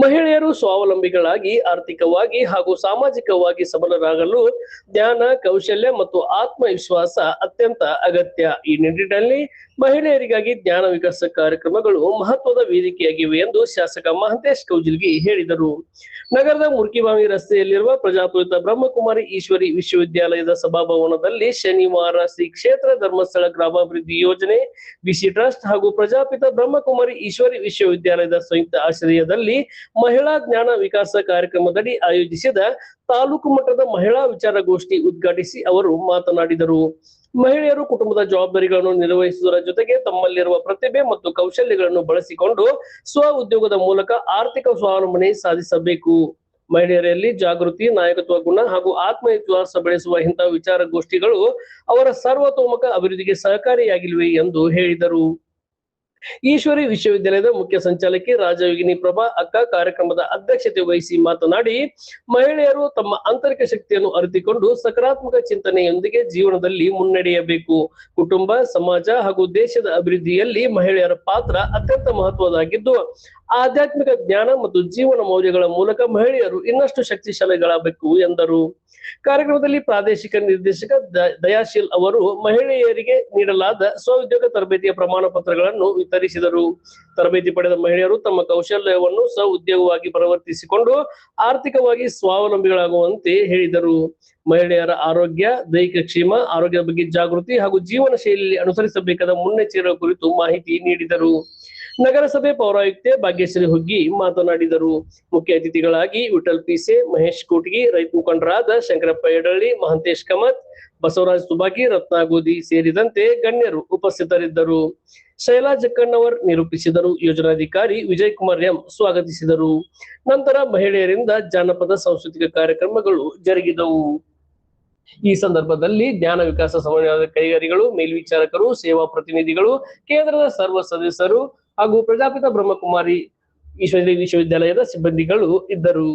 ಮಹಿಳೆಯರು ಸ್ವಾವಲಂಬಿಗಳಾಗಿ ಆರ್ಥಿಕವಾಗಿ ಹಾಗೂ ಸಾಮಾಜಿಕವಾಗಿ ಸಬಲರಾಗಲು ಜ್ಞಾನ, ಕೌಶಲ್ಯ ಮತ್ತು ಆತ್ಮವಿಶ್ವಾಸ ಅತ್ಯಂತ ಅಗತ್ಯ. ಈ ನಿಟ್ಟಿನಲ್ಲಿ ಮಹಿಳೆಯರಿಗಾಗಿ ಜ್ಞಾನ ವಿಕಾಸ ಕಾರ್ಯಕ್ರಮಗಳು ಮಹತ್ವದ ವೇದಿಕೆಯಾಗಿವೆ ಎಂದು ಶಾಸಕ ಮಹಂತೇಶ್ ಕೌಜಿಲ್ಗಿ ಹೇಳಿದರು. ನಗರದ ಮುರ್ಕಿವಾಮಿ ರಸ್ತೆಯಲ್ಲಿರುವ ಪ್ರಜಾಪಿತ ಬ್ರಹ್ಮಕುಮಾರಿ ಈಶ್ವರಿ ವಿಶ್ವವಿದ್ಯಾಲಯದ ಸಭಾಭವನದಲ್ಲಿ ಶನಿವಾರ ಶ್ರೀ ಕ್ಷೇತ್ರ ಧರ್ಮಸ್ಥಳ ಗ್ರಾಮಾಭಿವೃದ್ಧಿ ಯೋಜನೆ, ಬಿಸಿ ಟ್ರಸ್ಟ್ ಹಾಗೂ ಪ್ರಜಾಪಿತ ಬ್ರಹ್ಮಕುಮಾರಿ ಈಶ್ವರಿ ವಿಶ್ವವಿದ್ಯಾಲಯದ ಸಂಯುಕ್ತ ಆಶ್ರಯದಲ್ಲಿ ಮಹಿಳಾ ಜ್ಞಾನ ವಿಕಾಸ ಕಾರ್ಯಕ್ರಮದಡಿ ಆಯೋಜಿಸಿದ ತಾಲೂಕು ಮಟ್ಟದ ಮಹಿಳಾ ವಿಚಾರಗೋಷ್ಠಿ ಉದ್ಘಾಟಿಸಿ ಅವರು ಮಾತನಾಡಿದರು. ಮಹಿಳೆಯರು ಕುಟುಂಬದ ಜವಾಬ್ದಾರಿಗಳನ್ನು ನಿರ್ವಹಿಸುವುದರ ಜೊತೆಗೆ ತಮ್ಮಲ್ಲಿರುವ ಪ್ರತಿಭೆ ಮತ್ತು ಕೌಶಲ್ಯಗಳನ್ನು ಬಳಸಿಕೊಂಡು ಸ್ವ ಉದ್ಯೋಗದ ಮೂಲಕ ಆರ್ಥಿಕ ಸ್ವಾವಲಂಬನೆ ಸಾಧಿಸಬೇಕು. ಮಹಿಳೆಯರಲ್ಲಿ ಜಾಗೃತಿ, ನಾಯಕತ್ವ ಗುಣ ಹಾಗೂ ಆತ್ಮವಿಶ್ವಾಸ ಬೆಳೆಸುವ ಇಂತಹ ವಿಚಾರಗೋಷ್ಠಿಗಳು ಅವರ ಸರ್ವತೋಮುಖ ಅಭಿವೃದ್ಧಿಗೆ ಸಹಕಾರಿಯಾಗಿವೆ ಎಂದು ಹೇಳಿದರು. ಈಶ್ವರಿ ವಿಶ್ವವಿದ್ಯಾಲಯದ ಮುಖ್ಯ ಸಂಚಾಲಕಿ ರಾಜಯೋಗಿನಿ ಪ್ರಭಾ ಅಕ್ಕ ಕಾರ್ಯಕ್ರಮದ ಅಧ್ಯಕ್ಷತೆ ವಹಿಸಿ ಮಾತನಾಡಿ, ಮಹಿಳೆಯರು ತಮ್ಮ ಆಂತರಿಕ ಶಕ್ತಿಯನ್ನು ಅರಿತುಕೊಂಡು ಸಕಾರಾತ್ಮಕ ಚಿಂತನೆಯೊಂದಿಗೆ ಜೀವನದಲ್ಲಿ ಮುನ್ನಡೆಯಬೇಕು. ಕುಟುಂಬ, ಸಮಾಜ ಹಾಗೂ ದೇಶದ ಅಭಿವೃದ್ಧಿಯಲ್ಲಿ ಮಹಿಳೆಯರ ಪಾತ್ರ ಅತ್ಯಂತ ಮಹತ್ವದಾಗಿದ್ದು, ಆಧ್ಯಾತ್ಮಿಕ ಜ್ಞಾನ ಮತ್ತು ಜೀವನ ಮೌಲ್ಯಗಳ ಮೂಲಕ ಮಹಿಳೆಯರು ಇನ್ನಷ್ಟು ಶಕ್ತಿಶಾಲಿಗಳಾಗಬೇಕು ಎಂದರು. ಕಾರ್ಯಕ್ರಮದಲ್ಲಿ ಪ್ರಾದೇಶಿಕ ನಿರ್ದೇಶಕ ದಯಾಶೀಲ್ ಅವರು ಮಹಿಳೆಯರಿಗೆ ನೀಡಲಾದ ಸ್ವಉದ್ಯೋಗ ತರಬೇತಿಯ ಪ್ರಮಾಣ ಪತ್ರಗಳನ್ನು ವಿತರಿಸಿದರು. ತರಬೇತಿ ಪಡೆದ ಮಹಿಳೆಯರು ತಮ್ಮ ಕೌಶಲ್ಯವನ್ನು ಸ್ವ ಉದ್ಯೋಗವಾಗಿ ಪರಿವರ್ತಿಸಿಕೊಂಡು ಆರ್ಥಿಕವಾಗಿ ಸ್ವಾವಲಂಬಿಗಳಾಗುವಂತೆ ಹೇಳಿದರು. ಮಹಿಳೆಯರ ಆರೋಗ್ಯ, ದೈಹಿಕ ಕ್ಷೇಮ, ಆರೋಗ್ಯದ ಬಗ್ಗೆ ಜಾಗೃತಿ ಹಾಗೂ ಜೀವನ ಶೈಲಿಯಲ್ಲಿ ಅನುಸರಿಸಬೇಕಾದ ಮುನ್ನೆಚ್ಚರಿಕೆ ಕುರಿತು ಮಾಹಿತಿ ನೀಡಿದರು. ನಗರಸಭೆ ಪೌರಾಯುಕ್ತೆ ಭಾಗ್ಯಶ್ರೀ ಹುಗ್ಗಿ ಮಾತನಾಡಿದರು. ಮುಖ್ಯ ಅತಿಥಿಗಳಾಗಿ ವಿಠಲ್ ಪಿಸೆ, ಮಹೇಶ್ ಕೋಟಗಿ, ರೈತ ಮುಖಂಡರಾದ ಶಂಕರಪ್ಪ ಯಡಳ್ಳಿ, ಮಹಂತೇಶ್ ಕಮತ್, ಬಸವರಾಜ್ ತುಬಾಕಿ, ರತ್ನಾಗೋದಿ ಸೇರಿದಂತೆ ಗಣ್ಯರು ಉಪಸ್ಥಿತರಿದ್ದರು. ಶೈಲಾ ಜಕ್ಕಣ್ಣವರ್ ನಿರೂಪಿಸಿದರು. ಯೋಜನಾಧಿಕಾರಿ ವಿಜಯ್ ಕುಮಾರ್ ಎಂ ಸ್ವಾಗತಿಸಿದರು. ನಂತರ ಮಹಿಳೆಯರಿಂದ ಜಾನಪದ ಸಾಂಸ್ಕೃತಿಕ ಕಾರ್ಯಕ್ರಮಗಳು ಜರುಗಿದವು. ಈ ಸಂದರ್ಭದಲ್ಲಿ ಜ್ಞಾನ ವಿಕಾಸ ಸಮನ್ವಯದ ಕೈಗಾರಿಗಳು, ಮೇಲ್ವಿಚಾರಕರು, ಸೇವಾ ಪ್ರತಿನಿಧಿಗಳು, ಕೇಂದ್ರದ ಸರ್ವ ಸದಸ್ಯರು ಹಾಗೂ ಪ್ರಜಾಪಿತ ಬ್ರಹ್ಮಕುಮಾರಿ ಈಶ್ವರಿ ವಿಶ್ವವಿದ್ಯಾಲಯದ ಸಿಬ್ಬಂದಿಗಳು ಇದ್ದರು.